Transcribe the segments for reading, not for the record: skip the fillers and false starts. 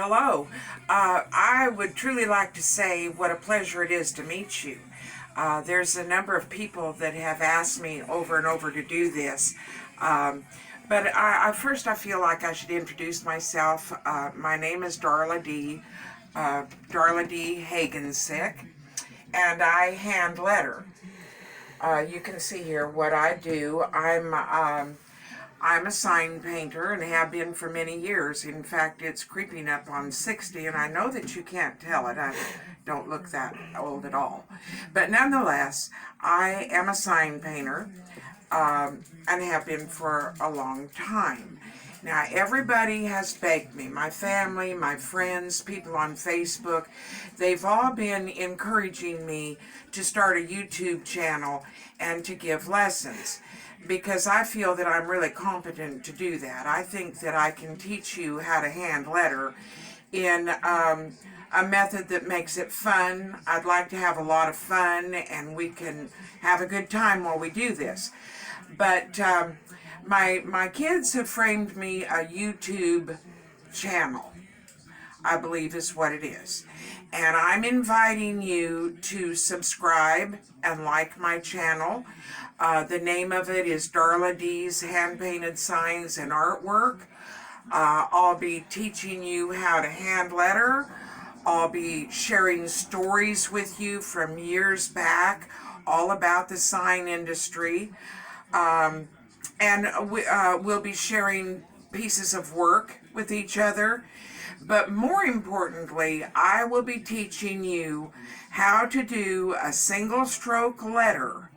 Hello. I would truly like to say what a pleasure it is to meet you. There's a number of people that have asked me over and over to do this. But first I feel like I should introduce myself. My name is Darla Dee, Darla Dee Hagensick, and I hand letter. You can see here what I do. I'm a sign painter and have been for many years. In fact, it's creeping up on 60, and I know that you can't tell it. I don't look that old at all. But nonetheless, I am a sign painter and have been for a long time. Now, everybody has begged me, my family, my friends, people on Facebook, they've all been encouraging me to start a YouTube channel and to give lessons, because I feel that I'm really competent to do that. I think that I can teach you how to hand letter in a method that makes it fun. I'd like to have a lot of fun, and we can have a good time while we do this. But my kids have framed me a YouTube channel, I believe is what it is. And I'm inviting you to subscribe and like my channel. The name of it is Darla Dee's Hand-Painted Signs and Artwork. I'll be teaching you how to hand letter. I'll be sharing stories with you from years back, all about the sign industry. And we'll be sharing pieces of work with each other. But more importantly, I will be teaching you how to do a single stroke letter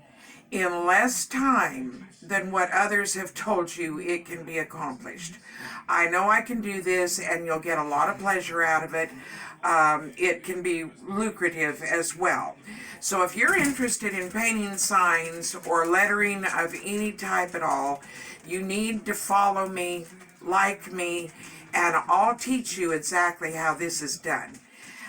in less time than what others have told you it can be accomplished. I know I can do this, and you'll get a lot of pleasure out of it. It can be lucrative as well. So if you're interested in painting signs or lettering of any type at all, you need to follow me, like me, and I'll teach you exactly how this is done.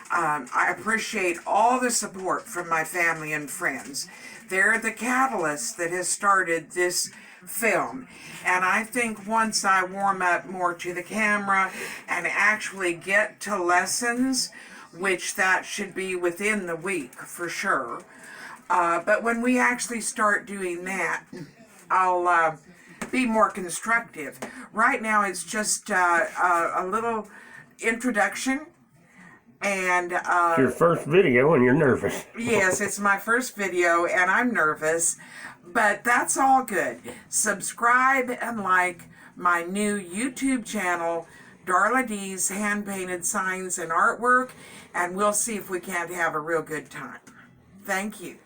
I appreciate all the support from my family and friends. They're the catalyst that has started this film. And I think once I warm up more to the camera and actually get to lessons, which that should be within the week for sure. But when we actually start doing that, I'll be more constructive. Right now it's just a little introduction. And it's your first video and you're nervous. Yes, it's my first video and I'm nervous, but that's all good. Subscribe and like my new YouTube channel, Darla Dee's Hand-Painted Signs and Artwork, and we'll see if we can't have a real good time. Thank you.